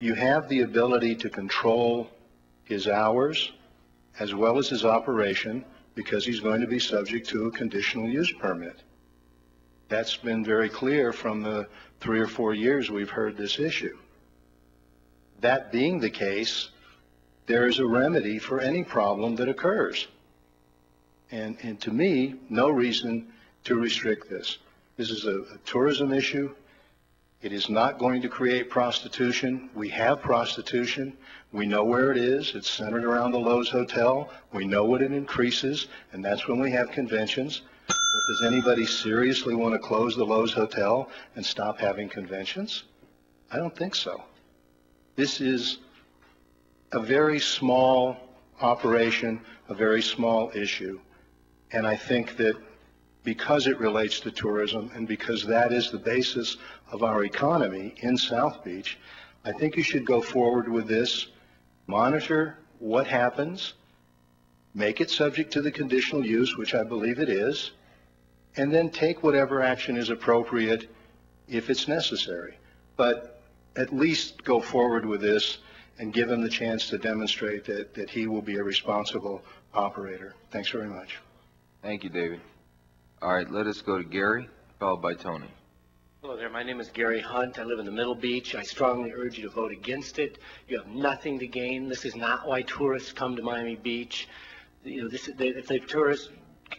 You have the ability to control his hours as well as his operation because he's going to be subject to a conditional use permit. That's been very clear from the 3 or 4 years we've heard this issue. That being the case, there is a remedy for any problem that occurs. And to me, no reason to restrict this. This is a tourism issue. It is not going to create prostitution. We have prostitution. We know where it is. It's centered around the Lowe's Hotel. We know what it increases, and that's when we have conventions. But does anybody seriously want to close the Lowe's Hotel and stop having conventions? I don't think so. This is a very small operation, a very small issue, and I think that because it relates to tourism and because that is the basis of our economy in South Beach, I think you should go forward with this, monitor what happens, make it subject to the conditional use, which I believe it is, and then take whatever action is appropriate if it's necessary. But at least go forward with this and give him the chance to demonstrate that he will be a responsible operator. Thanks very much. Thank you, David. All right, let us go to Gary, followed by Tony. Hello there, my name is Gary Hunt. I live in the Middle Beach. I strongly urge you to vote against it. You have nothing to gain. This is not why tourists come to Miami Beach. You know, if the tourists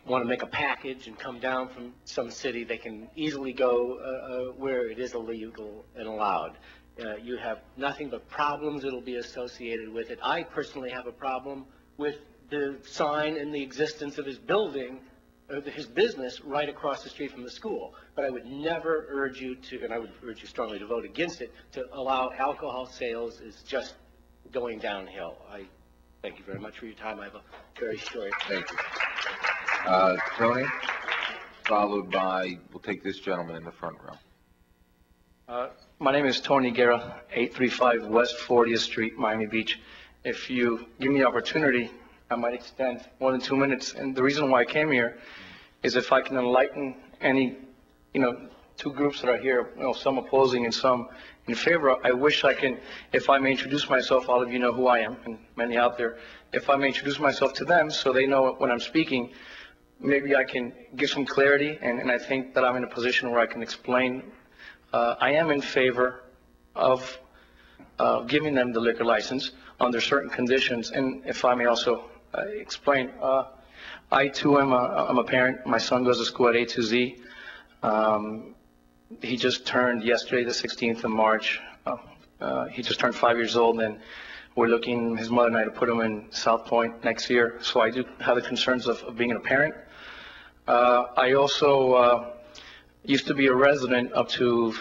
want to make a package and come down from some city, they can easily go where it is illegal and allowed. You have nothing but problems that will be associated with it. I personally have a problem with the sign and the existence of his building, his business right across the street from the school. But I would never urge you to, and I would urge you strongly to vote against it, to allow alcohol sales is just going downhill. I thank you very much for your time. I have a very short. Thank you. Tony, followed by, we'll take this gentleman in the front row. My name is Tony Guerra, 835 West 40th Street, Miami Beach. If you give me the opportunity, I might extend more than 2 minutes. And the reason why I came here is if I can enlighten any, two groups that are here, some opposing and some in favor. I wish I can, if I may introduce myself, all of you know who I am, and many out there. If I may introduce myself to them so they know when I'm speaking, maybe I can give some clarity, and I think that I'm in a position where I can explain. I am in favor of giving them the liquor license under certain conditions, and if I may also explain, I too am a parent. My son goes to school at A to Z. He just turned yesterday, the 16th of March. He just turned 5 years old, and we're looking, his mother and I, to put him in South Point next year. So I do have the concerns of being a parent. I also used to be a resident up to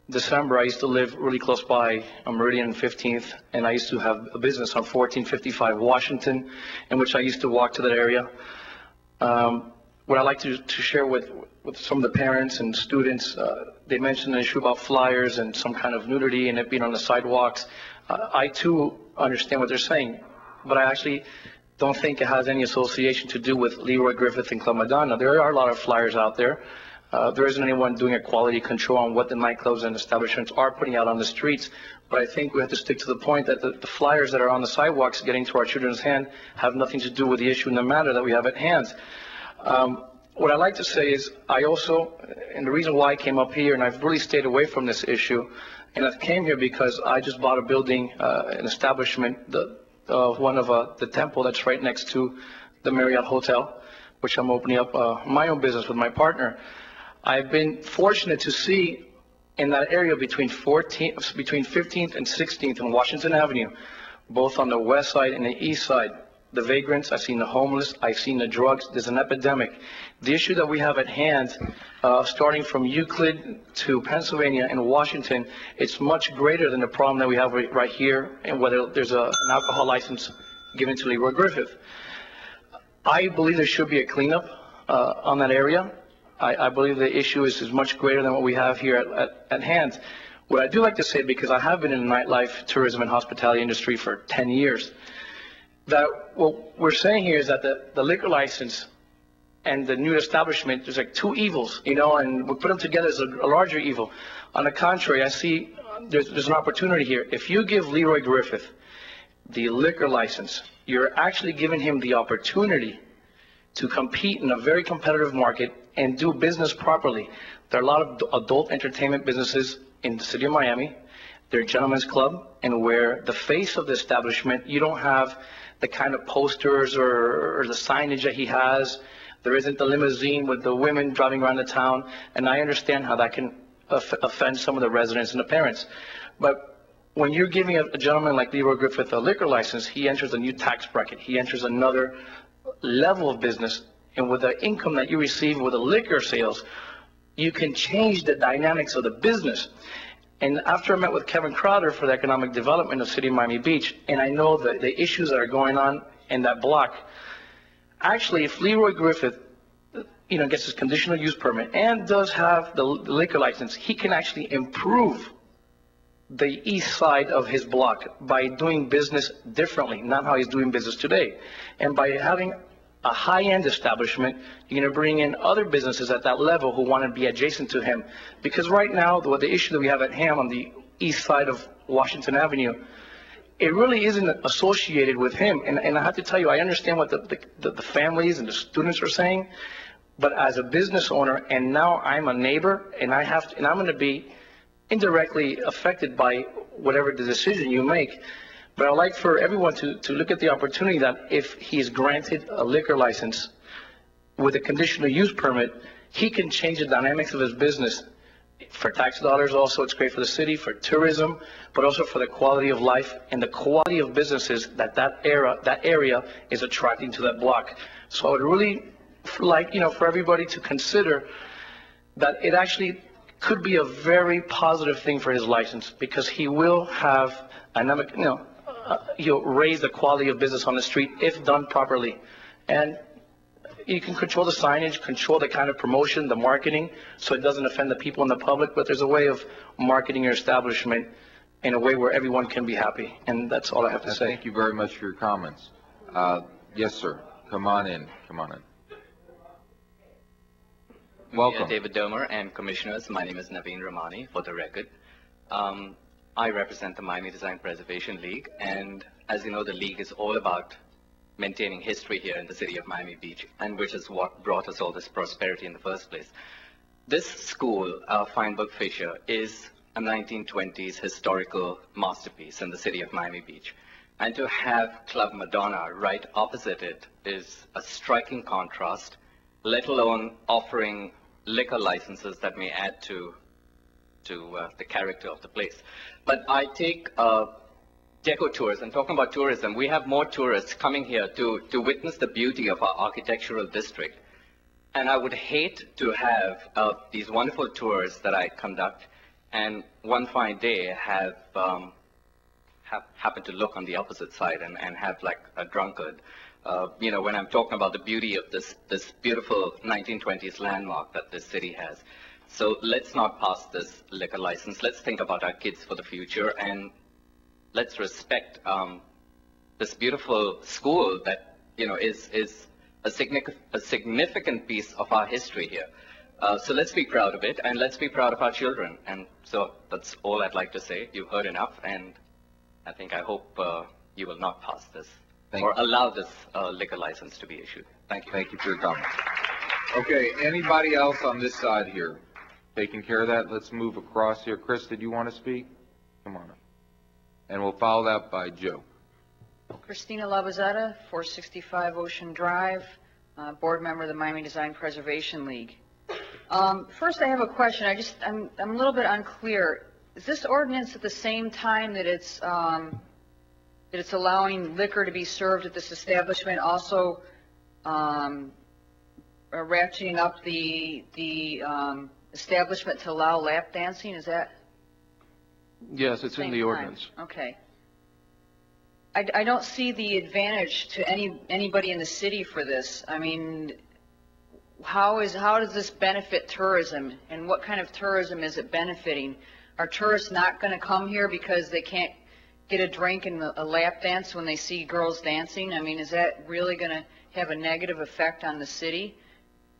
December. I used to live really close by on Meridian and 15th, and I used to have a business on 1455 Washington, in which I used to walk to that area. What I'd like to share with some of the parents and students, they mentioned an issue about flyers and some kind of nudity and it being on the sidewalks. I too understand what they're saying, but I actually don't think it has any association to do with Leroy Griffith and Club Madonna. There are a lot of flyers out there. There isn't anyone doing a quality control on what the nightclubs and establishments are putting out on the streets. But I think we have to stick to the point that the flyers that are on the sidewalks getting to our children's hand have nothing to do with the issue and the matter that we have at hand. What I'd like to say is I also, and the reason why I came up here, and I've really stayed away from this issue, and I came here because I just bought a building, an establishment, the temple that's right next to the Marriott Hotel, which I'm opening up my own business with my partner. I've been fortunate to see in that area between 15th and 16th on Washington Avenue, both on the west side and the east side, the vagrants, I've seen the homeless, I've seen the drugs. There's an epidemic. The issue that we have at hand, starting from Euclid to Pennsylvania and Washington, it's much greater than the problem that we have right here, and whether there's an alcohol license given to Leroy Griffith. I believe there should be a cleanup on that area. I believe the issue is much greater than what we have here at hand. What I do like to say, because I have been in the nightlife, tourism, and hospitality industry for 10 years, that what we're saying here is that the liquor license and the new establishment, there's like two evils, and we put them together as a larger evil. On the contrary, I see there's an opportunity here. If you give Leroy Griffith the liquor license, you're actually giving him the opportunity to compete in a very competitive market and do business properly. There are a lot of adult entertainment businesses in the city of Miami. They're gentlemen's club, and where the face of the establishment, you don't have the kind of posters or the signage that he has. There isn't the limousine with the women driving around the town, and I understand how that can offend some of the residents and the parents. But when you're giving a gentleman like Leroy Griffith a liquor license, he enters a new tax bracket. He enters another level of business, and with the income that you receive with the liquor sales, you can change the dynamics of the business. And after I met with Kevin Crowder for the economic development of the city of Miami Beach, and I know the issues that are going on in that block, actually, if Leroy Griffith, gets his conditional use permit and does have the liquor license, he can actually improve the east side of his block by doing business differently, not how he's doing business today. And by having a high-end establishment, you're going to bring in other businesses at that level who want to be adjacent to him. Because right now, the issue that we have at hand on the east side of Washington Avenue, it really isn't associated with him. And I have to tell you, I understand what the families and the students are saying, but as a business owner, and now I'm a neighbor, and I'm going to be indirectly affected by whatever the decision you make. But I'd like for everyone to look at the opportunity that if he is granted a liquor license with a conditional use permit, he can change the dynamics of his business. For tax dollars also, it's great for the city, for tourism, but also for the quality of life and the quality of businesses that area is attracting to that block. So I would really like, for everybody to consider that it actually could be a very positive thing for his license, because he will have he'll raise the quality of business on the street if done properly. And you can control the signage, control the kind of promotion, the marketing, so it doesn't offend the people and the public, but there's a way of marketing your establishment in a way where everyone can be happy. And that's all I have to say. Thank you very much for your comments. Yes, sir. Come on in. Welcome. David Domer and Commissioners. My name is Naveen Ramani, for the record. I represent the Miami Design Preservation League, and as you know, the League is all about maintaining history here in the city of Miami Beach, and which is what brought us all this prosperity in the first place. This school, Feinberg Fisher, is a 1920s historical masterpiece in the city of Miami Beach. And to have Club Madonna right opposite it is a striking contrast, let alone offering liquor licenses that may add to the character of the place. But I take deco tours, and talking about tourism, we have more tourists coming here to witness the beauty of our architectural district. And I would hate to have these wonderful tours that I conduct, and one fine day have happened to look on the opposite side and have like a drunkard. When I'm talking about the beauty of this beautiful 1920s landmark that this city has. So let's not pass this liquor license. Let's think about our kids for the future, and let's respect this beautiful school that is a significant piece of our history here. So let's be proud of it, and let's be proud of our children. And so that's all I'd like to say. You've heard enough, and I hope you will not pass this or allow this liquor license to be issued. Thank you. Thank you for your comments. Okay, anybody else on this side here? Taking care of that, let's move across here. Chris, did you want to speak? Come on up. And we'll follow that by Joe. Christina Labazetta, 465 Ocean Drive, board member of the Miami Design Preservation League. First, I have a question. I'm a little bit unclear. Is this ordinance at the same time that it's allowing liquor to be served at this establishment, also ratcheting up the establishment to allow lap dancing? Is that? Yes, it's in the ordinance. Okay. I don't see the advantage to anybody in the city for this. I mean, how does this benefit tourism, and what kind of tourism is it benefiting? Are tourists not going to come here because they can't get a drink and a lap dance when they see girls dancing? I mean, is that really going to have a negative effect on the city?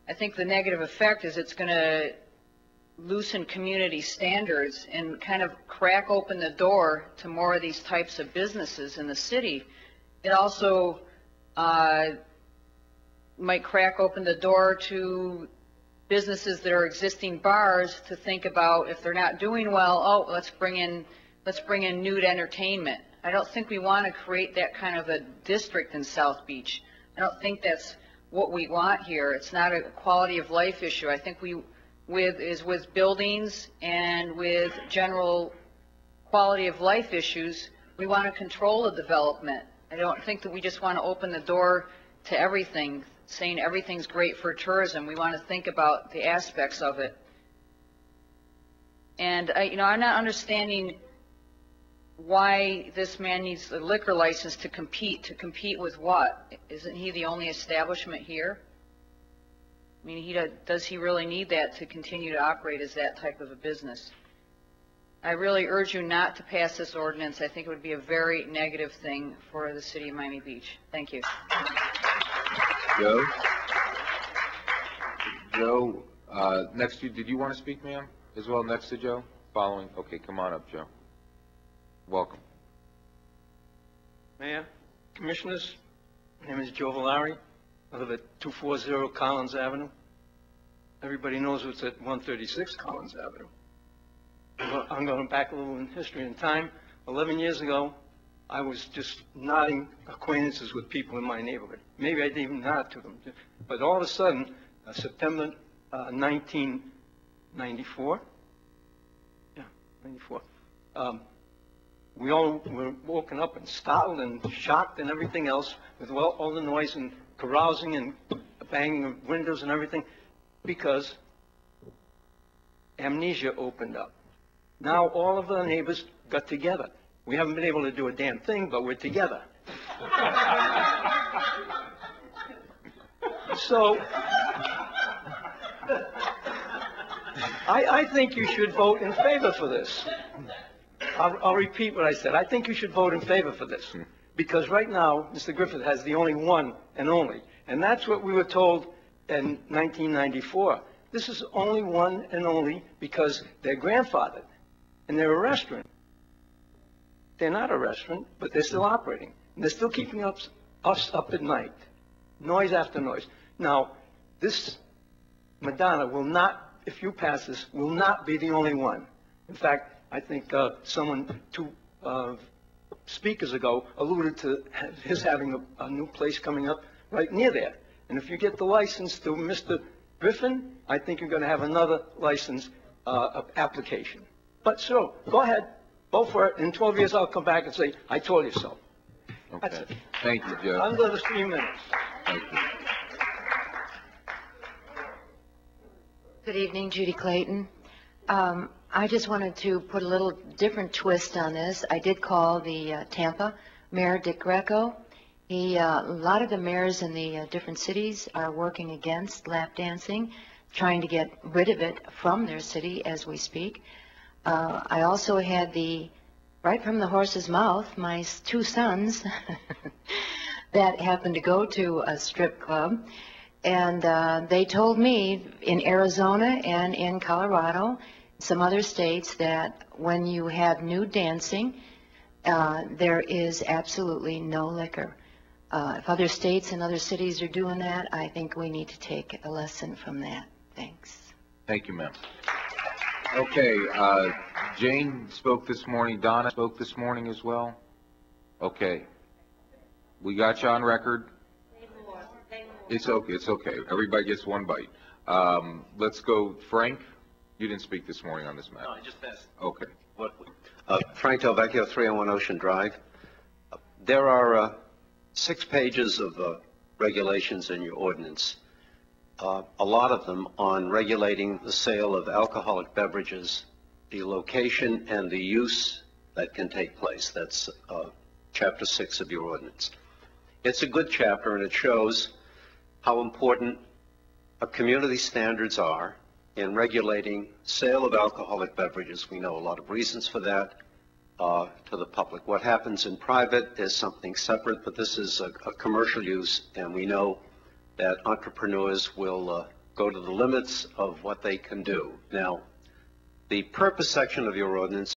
I think the negative effect is it's going to loosen community standards and kind of crack open the door to more of these types of businesses in the city. It also might crack open the door to businesses that are existing bars to think about, if they're not doing well, oh, let's bring in nude entertainment. I don't think we want to create that kind of a district in South Beach. I don't think that's what we want here. It's not a quality of life issue. I think with buildings and with general quality of life issues, we want to control the development. I don't think that we just want to open the door to everything, saying everything's great for tourism. We want to think about the aspects of it. And I'm not understanding why this man needs a liquor license to compete. To compete with what? Isn't he the only establishment here? I mean, does he really need that to continue to operate as that type of a business? I really urge you not to pass this ordinance. I think it would be a very negative thing for the city of Miami Beach. Thank you. Joe? Joe, next to you, did you want to speak, ma'am, as well, next to Joe? Following, okay, come on up, Joe. Welcome. Mayor, Commissioners, my name is Joe Valari. I live at 240 Collins Avenue. Everybody knows what's at 136 Collins Avenue. I'm going back a little in history and time. 11 years ago, I was just nodding acquaintances with people in my neighborhood. Maybe I didn't even nod to them. But all of a sudden, September 1994, yeah, 94, we all were woken up and startled and shocked and everything else with all the noise and carousing and banging of windows and everything because amnesia opened up. Now all of the neighbors got together. We haven't been able to do a damn thing, but we're together. So I think you should vote in favor for this. I'll repeat what I said. I think you should vote in favor for this. Because right now, Mr. Griffith has the only one and only. And that's what we were told in 1994. This is only one and only because they're grandfathered. And they're a restaurant. They're not a restaurant, but they're still operating. And they're still keeping us up at night. Noise after noise. Now, this Madonna will not, if you pass this, will not be the only one. In fact, I think someone 2 speakers ago alluded to his having a new place coming up right near there. And if you get the license to Mr. Griffin, I think you're going to have another license application. But so, go ahead, vote for it. In 12 years, I'll come back and say, I told you so. Okay. That's it. Thank you, Joe. Under the 3 minutes. Thank you. Good evening, Judy Clayton. I just wanted to put a little different twist on this. I did call the Tampa Mayor, Dick Greco. A lot of the mayors in the different cities are working against lap dancing, trying to get rid of it from their city as we speak. I also had right from the horse's mouth, my 2 sons that happened to go to a strip club. And they told me in Arizona and in Colorado, some other states, that when you have nude dancing, there is absolutely no liquor. If other states and other cities are doing that, I think we need to take a lesson from that. Thanks. Thank you, ma'am. Okay, Jane spoke this morning. Donna spoke this morning as well. Okay. We got you on record. It's okay. It's okay. Everybody gets one bite. Let's go. Frank, you didn't speak this morning on this matter. No, I just asked. Okay. Frank Del Vecchio, 301 Ocean Drive. There are 6 pages of regulations in your ordinance, a lot of them on regulating the sale of alcoholic beverages, the location and the use that can take place. That's Chapter 6 of your ordinance. It's a good chapter, and it shows how important community standards are in regulating sale of alcoholic beverages. We know a lot of reasons for that to the public. What happens in private is something separate, but this is a commercial use, and we know that entrepreneurs will go to the limits of what they can do. Now, The purpose section of your ordinance